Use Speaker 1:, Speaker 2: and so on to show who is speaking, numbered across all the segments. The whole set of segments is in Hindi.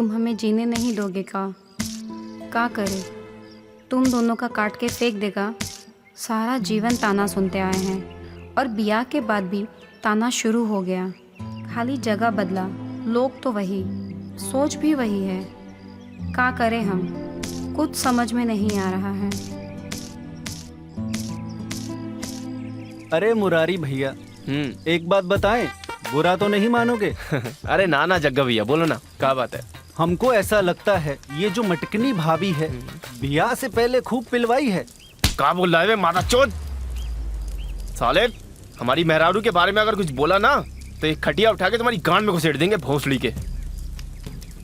Speaker 1: तुम हमें जीने नहीं दोगे का करे? तुम दोनों का काट के फेंक देगा। सारा जीवन ताना सुनते आए हैं और ब्याह के बाद भी ताना शुरू हो गया। खाली जगह बदला, लोग तो वही, सोच भी वही है। का करें हम? कुछ समझ में नहीं आ रहा है।
Speaker 2: अरे मुरारी भैया, एक बात बताएं, बुरा तो नहीं मानोगे?
Speaker 3: अरे ना ना जग्गा भैया, बोलो ना, क्या बात है?
Speaker 2: हमको ऐसा लगता है ये जो मटकनी भाभी है ब्याह से पहले खूब पिलवाई है।
Speaker 3: क्या बोल रहा है माता चोद? साले, हमारी मेहरारू के बारे में अगर कुछ बोला ना तो एक खटिया उठा के तुम्हारी गांड में घुसेड़ देंगे भोसड़ी के।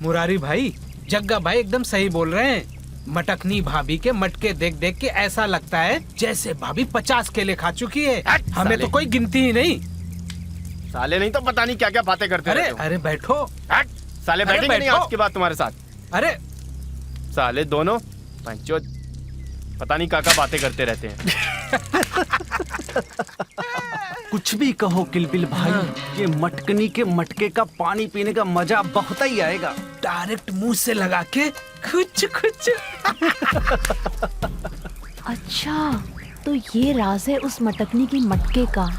Speaker 4: मुरारी भाई, जग्गा भाई एकदम सही बोल रहे हैं। मटकनी भाभी के मटके देख देख के ऐसा लगता है जैसे भाभी 50 केले खा चुकी है। हमें तो कोई गिनती ही नहीं।
Speaker 3: साले नहीं तो पता नहीं क्या क्या बातें करते
Speaker 4: अरे
Speaker 3: रहते हो।
Speaker 4: अरे बैठो।
Speaker 3: साले
Speaker 4: अरे
Speaker 3: बैठेंगे नहीं
Speaker 4: बैठो।
Speaker 3: आज के बाद तुम्हारे साथ।
Speaker 4: अरे
Speaker 3: साले दोनों पंचोद पता नहीं क्या क्या बातें करते रहते हैं।
Speaker 2: कुछ भी कहो किलबिल भाई, ये मटकनी के मटके का पानी पीने का मजा बहुत ही आएगा।
Speaker 4: डायरेक्ट मुंह से लगा के कुछ कुछ।
Speaker 5: अच्छा, तो ये राज है उस मटकनी की मटके का।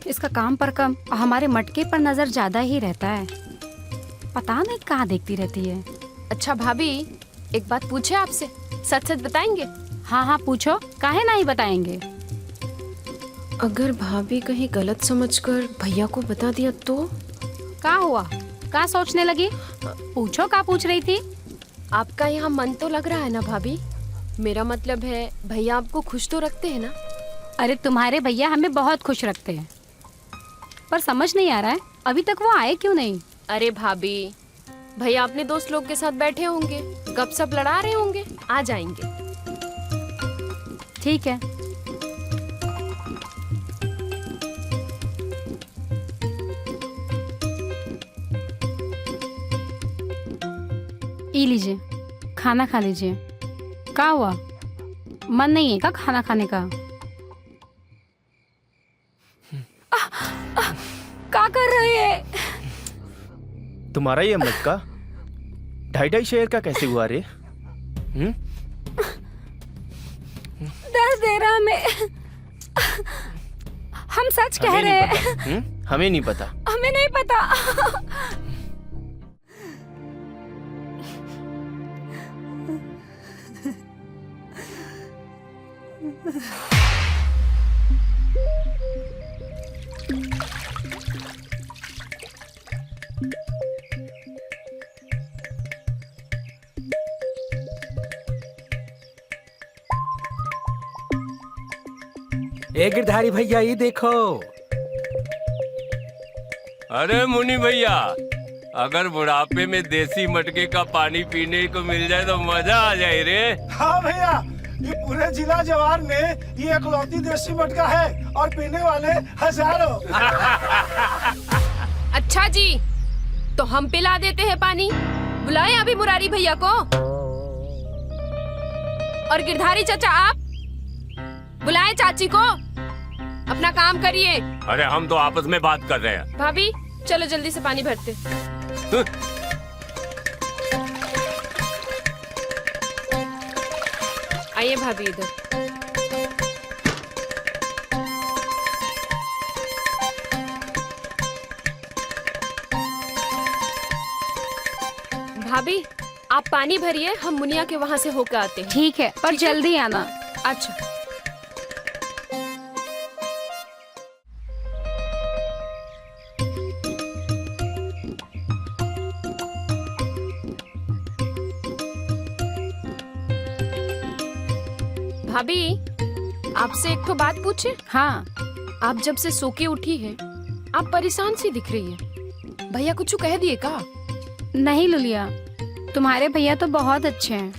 Speaker 1: इसका काम पर कम और हमारे मटके पर नजर ज्यादा ही रहता है। पता नहीं कहाँ देखती रहती है।
Speaker 6: अच्छा भाभी, एक बात पूछे आपसे, सच सच बताएंगे?
Speaker 1: हाँ हाँ पूछो, काहे नहीं बताएंगे।
Speaker 6: अगर भाभी कहीं गलत समझकर भैया को बता दिया तो?
Speaker 1: का हुआ? का सोचने लगी? पूछो, का पूछ रही थी?
Speaker 6: आपका यहाँ मन तो लग रहा है ना भाभी? मेरा मतलब है भैया आपको खुश तो रखते हैं ना?
Speaker 1: अरे तुम्हारे भैया हमें बहुत खुश रखते हैं, पर समझ नहीं आ रहा है अभी तक वो आए क्यों नहीं।
Speaker 6: अरे भाभी, भैया अपने दोस्त लोग के साथ बैठे होंगे, गपशप लड़ा रहे होंगे, आ जाएंगे।
Speaker 1: ठीक है। ई लीजिए, खाना खा लीजिए। का हुआ, मन नहीं है का खाना खाने का? का कर रहे हैं?
Speaker 3: तुम्हारा ये मटका 2.5 शेर का कैसे हुआ रे?
Speaker 1: दस दे रहा हमें। हम सच कह रहे हैं।
Speaker 3: हमें नहीं पता।
Speaker 1: हमें नहीं पता।
Speaker 4: ए गिरधारी भैया, ये देखो।
Speaker 7: अरे मुनि भैया, अगर बुढ़ापे में देसी मटके का पानी पीने को मिल जाए तो मजा आ जाए रे।
Speaker 8: हाँ भैया, ये पूरे जिला जवार में ये इकलौती देसी मटका है और पीने वाले हजारों।
Speaker 6: अच्छा जी, तो हम पिला देते हैं पानी। बुलाएं अभी मुरारी भैया को। और गिरधारी चाचा, आप बुलाएं चाची को। अपना काम करिए।
Speaker 7: अरे हम तो आपस में बात कर रहे हैं।
Speaker 6: भाभी चलो जल्दी से पानी भरते। आइए भाभी इधर। भाभी आप पानी भरिए, हम मुनिया के वहाँ से होकर आते हैं।
Speaker 1: ठीक है, पर
Speaker 6: ठीक है?
Speaker 1: जल्दी आना।
Speaker 6: अच्छा। भाभी आपसे एक तो बात पूछे?
Speaker 1: हाँ।
Speaker 6: आप जब से सो के उठी हैं, आप परेशान सी दिख रही हैं। भैया कुछ कह दिए का?
Speaker 1: नहीं लुलिया, तुम्हारे भैया तो बहुत अच्छे हैं।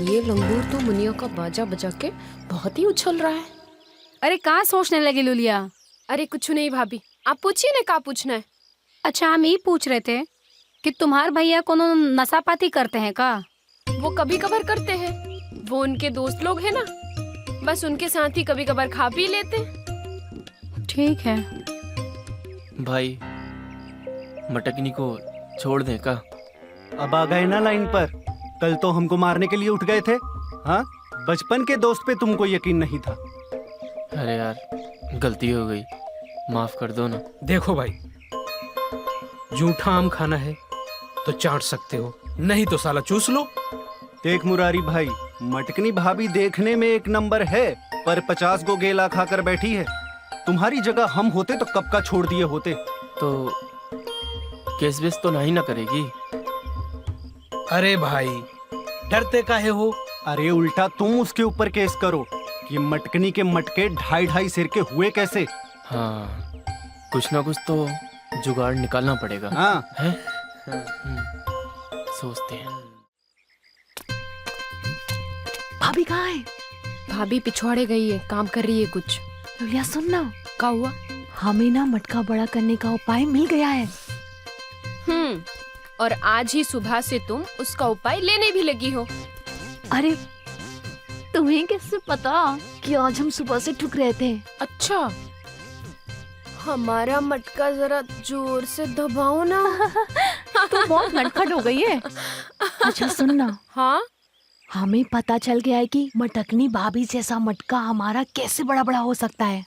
Speaker 6: ये लंगूर तो मुनिया का बाजा बजा के बहुत ही उछल रहा है।
Speaker 1: अरे कहाँ सोचने लगी लुलिया?
Speaker 6: अरे कुछ नहीं भाभी, आप पूछिए ना, क्या पूछना है।
Speaker 1: अच्छा, हम ये पूछ रहे थे कि तुम्हारे भैया कोनो नशा पाती करते हैं का?
Speaker 6: वो कभी कभार करते हैं। वो उनके दोस्त लोग हैं ना, बस उनके साथ ही कभी कभार खा पी लेते।
Speaker 1: ठीक है।
Speaker 3: भाई मटकनी को छोड़ दें का?
Speaker 2: अब आ गए ना लाइन पर। कल तो हमको मारने के लिए उठ गए थे। हाँ, बचपन के दोस्त पे तुमको यकीन नहीं था।
Speaker 3: अरे यार गलती हो गई, माफ कर दो ना।
Speaker 4: देखो भाई, जूठा आम खाना है तो चाट सकते हो, नहीं तो साला चूस लो।
Speaker 2: देख मुरारी भाई, मटकनी भाभी देखने में एक नंबर है, पर 50 गो गेला खाकर बैठी है। तुम्हारी जगह हम होते तो कब का छोड़ दिए होते।
Speaker 3: तो केस वेस तो नहीं ना करेगी?
Speaker 4: अरे भाई डरते काहे हो?
Speaker 2: अरे उल्टा तुम उसके ऊपर केस करो कि मटकनी के मटके 2.5 सिर के हुए कैसे।
Speaker 3: हाँ, कुछ ना कुछ तो जुगाड़ निकालना पड़ेगा।
Speaker 2: हाँ
Speaker 3: है? सोचते हैं।
Speaker 5: भाभी कहाँ है?
Speaker 6: भाभी पिछवाड़े गई है, काम कर रही है कुछ।
Speaker 5: लुलिया सुन ना,
Speaker 6: का हुआ?
Speaker 5: हमें ना मटका बड़ा करने का उपाय मिल गया है।
Speaker 6: और आज ही सुबह से तुम उसका उपाय लेने भी लगी हो।
Speaker 5: अरे तुम्हें कैसे पता कि आज हम सुबह से ठुक रहे थे?
Speaker 6: अच्छा, हमारा मटका जरा जोर से दबाओ ना।
Speaker 5: तो बहुत नटखट हो गई है। अच्छा सुन ना,
Speaker 6: हाँ,
Speaker 5: हमें पता चल गया है कि मटकनी भाभी जैसा मटका हमारा कैसे बड़ा बड़ा हो सकता है।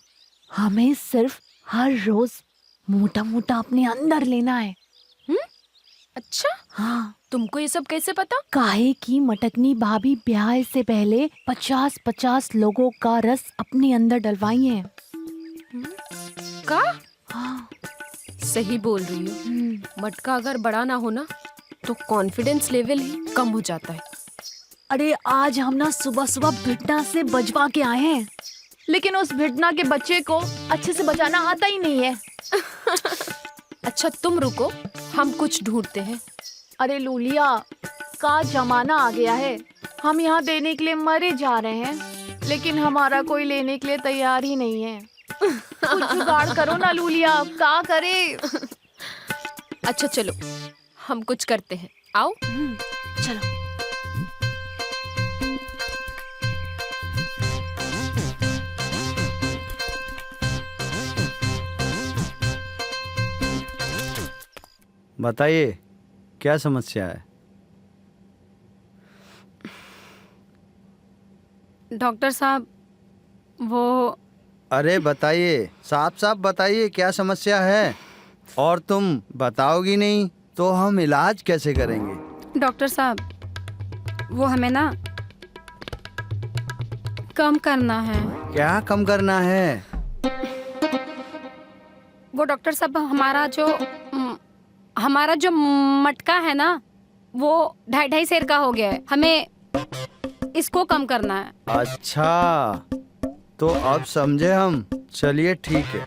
Speaker 5: हमें सिर्फ हर रोज मोटा मोटा अपने अंदर लेना है।
Speaker 6: अच्छा,
Speaker 5: हाँ,
Speaker 6: तुमको ये सब कैसे पता?
Speaker 5: काहे की मटकनी भाभी ब्याह से पहले 50-50 लोगों का रस अपने अंदर डलवाई है।
Speaker 6: का?
Speaker 5: हाँ,
Speaker 6: सही बोल रही हो। मटका अगर बड़ा ना हो ना तो कॉन्फिडेंस लेवल ही कम हो जाता है।
Speaker 5: अरे आज हम ना सुबह सुबह भिटना से बजवा के आए हैं, लेकिन उस भिटना के बच्चे को अच्छे से बजाना आता ही नहीं है।
Speaker 6: अच्छा तुम रुको, हम कुछ ढूंढते हैं।
Speaker 5: अरे लूलिया, का जमाना आ गया है। हम यहाँ देने के लिए मरे जा रहे हैं, लेकिन हमारा कोई लेने के लिए तैयार ही नहीं है। कुछ जुगाड़ करो ना लूलिया, का करे?
Speaker 6: अच्छा चलो, हम कुछ करते हैं, आओ।
Speaker 5: चलो।
Speaker 2: बताइए क्या समस्या है।
Speaker 1: डॉक्टर साहब, वो
Speaker 9: अरे बताइए, साफ साफ बताइए क्या समस्या है। और तुम बताओगी नहीं तो हम इलाज कैसे करेंगे।
Speaker 1: डॉक्टर साहब, वो हमें ना कम करना है।
Speaker 9: क्या कम करना है?
Speaker 1: वो डॉक्टर साहब, हमारा जो मटका है ना, वो 2.5 सेर का हो गया है। हमें इसको कम करना है।
Speaker 9: अच्छा, तो अब समझे हम। चलिए ठीक है,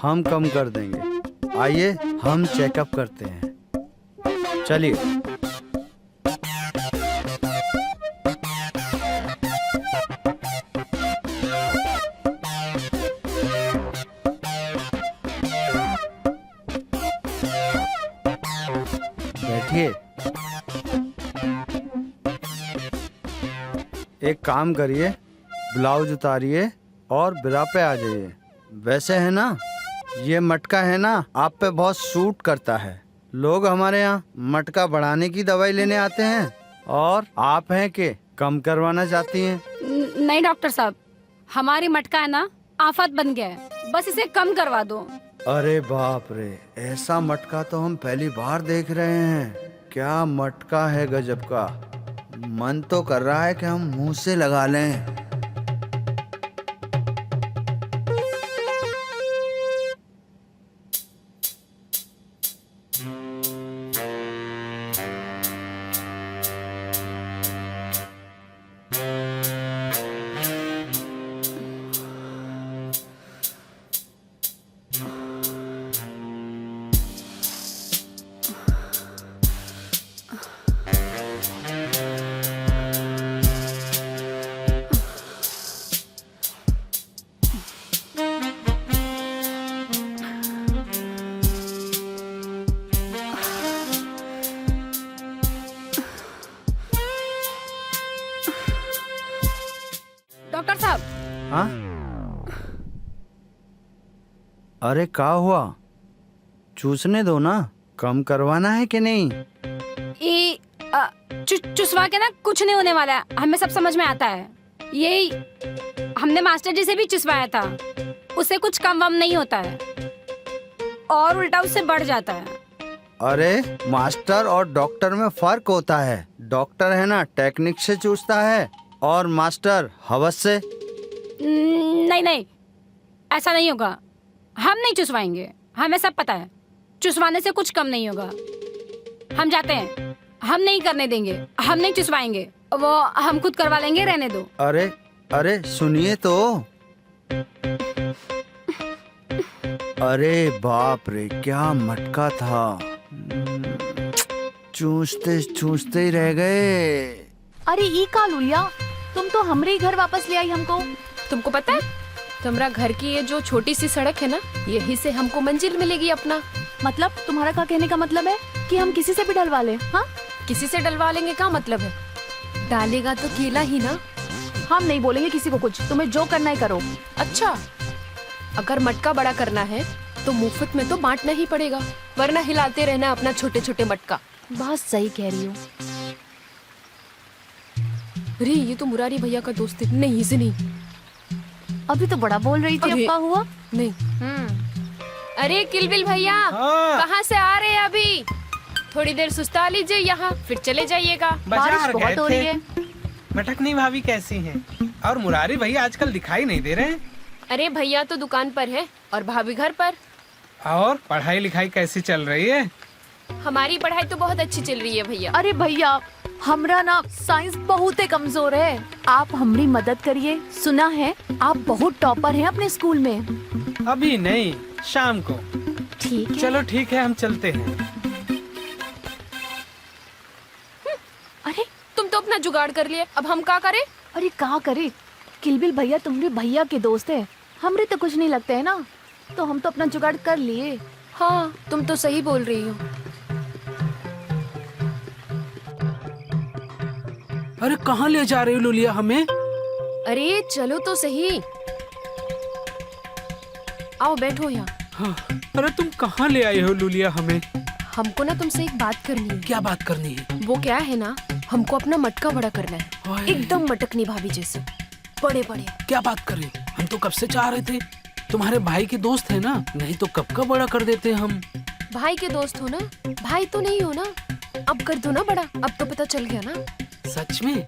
Speaker 9: हम कम कर देंगे। आइए हम चेकअप करते हैं। चलिए। बैठिए। एक काम करिए, ब्लाउज उतारिए और बिरा पे आ जाइए। वैसे है ना, ये मटका है ना आप पे बहुत सूट करता है। लोग हमारे यहाँ मटका बढ़ाने की दवाई लेने आते हैं, और आप हैं कि कम करवाना चाहती हैं।
Speaker 1: नहीं डॉक्टर साहब, हमारी मटका है ना आफत बन गया है, बस इसे कम करवा दो।
Speaker 9: अरे बाप रे, ऐसा मटका तो हम पहली बार देख रहे हैं। क्या मटका है गजब का। मन तो कर रहा है कि हम मुंह से लगा लें।
Speaker 1: डॉक्टर साहब।
Speaker 9: हाँ? अरे क्या हुआ? चूसने दो ना, कम करवाना है कि नहीं?
Speaker 1: ये चुसवा के ना कुछ नहीं होने वाला है, हमें सब समझ में आता है। ये हमने मास्टर जी से भी चुसवाया था, उससे कुछ कम वम नहीं होता है और उल्टा उससे बढ़ जाता है।
Speaker 9: अरे मास्टर और डॉक्टर में फर्क होता है। डॉक्टर है ना टेक्निक से चूसता है और मास्टर हवस से।
Speaker 1: नहीं नहीं, ऐसा नहीं होगा। हम नहीं चुसवाएंगे, हमें सब पता है। चुसवाने से कुछ कम नहीं होगा। हम जाते हैं, हम नहीं करने देंगे, हम नहीं चुसवाएंगे, वो हम खुद करवा लेंगे, रहने दो।
Speaker 9: अरे अरे सुनिए तो। अरे बाप रे, क्या मटका था। चूसते चूसते ही रह गए।
Speaker 5: अरे ई का लुलिया, तुम तो हमरे ही घर वापस ले आई हमको।
Speaker 6: तुमको पता है, तुम्हारा घर की ये जो छोटी सी सड़क है ना, यही से हमको मंजिल मिलेगी अपना।
Speaker 5: मतलब तुम्हारा क्या कहने का मतलब है कि हम किसी से भी डलवा ले? हाँ,
Speaker 6: किसी से डलवा लेंगे का मतलब है? डालेगा तो केला ही ना।
Speaker 5: हम नहीं बोलेंगे किसी को कुछ, तुम्हें जो करना है करो।
Speaker 6: अच्छा, अगर मटका बड़ा करना है तो मुफ्त में तो बांटना ही पड़ेगा, वरना हिलाते रहना अपना छोटे छोटे मटका।
Speaker 5: बहुत सही कह रही हो।
Speaker 6: अरे ये तो मुरारी भैया का दोस्त है। नहीं इसे नहीं।
Speaker 5: अभी तो बड़ा बोल रही थी, अब
Speaker 6: अरे।
Speaker 5: क्या हुआ?
Speaker 6: नहीं। अरे किलबिल भैया, कहाँ से आ रहे हैं अभी? थोड़ी देर सुस्ता लीजिए यहाँ, फिर चले जाइएगा।
Speaker 5: बारिश
Speaker 4: बाजार
Speaker 5: बहुत हो
Speaker 4: गए
Speaker 5: रही है।
Speaker 4: थे। मटकनी भाभी कैसी हैं? और मुरारी भैया आजकल दिखाई नहीं दे रहे हैं।
Speaker 6: अरे भैया तो दुकान पर है और भाभी घर पर।
Speaker 4: और पढ़ाई लिखाई कैसी चल रही है?
Speaker 6: हमारी पढ़ाई तो बहुत अच्छी चल रही है भैया।
Speaker 5: अरे भैया, हमरा ना साइंस बहुत ही कमजोर है, आप हमारी मदद करिए। सुना है आप बहुत टॉपर हैं अपने स्कूल में।
Speaker 4: अभी नहीं, शाम को।
Speaker 5: ठीक है।
Speaker 4: चलो ठीक है, हम चलते हैं।
Speaker 5: अरे
Speaker 6: तुम तो अपना जुगाड़ कर लिए, अब हम क्या करें?
Speaker 5: अरे क्या करे, किलबिल भैया तुम्हारे भैया के दोस्त है, हमरे तो कुछ नहीं लगते है ना, तो हम तो अपना जुगाड़ कर लिए।
Speaker 6: हाँ, तुम तो सही बोल रही हो।
Speaker 4: अरे कहाँ ले जा रही हो लुलिया हमें?
Speaker 6: अरे चलो तो सही, आओ बैठो यहाँ।
Speaker 4: हाँ, अरे तुम कहाँ ले आई हो लुलिया हमें?
Speaker 6: हमको ना तुमसे एक बात करनी है।
Speaker 4: क्या बात करनी है?
Speaker 6: वो क्या है ना, हमको अपना मटका बड़ा करना है,
Speaker 4: ओए।
Speaker 6: एकदम मटकनी भाभी जैसे, बड़े बड़े।
Speaker 4: क्या बात करें, हम तो कब से चाह रहे थे। तुम्हारे भाई के दोस्त है ना, नहीं तो कब का बड़ा कर देते हम।
Speaker 6: भाई के दोस्त हो ना, भाई तो नहीं हो ना, अब कर दो ना बड़ा, अब तो पता चल गया ना।
Speaker 4: सच में?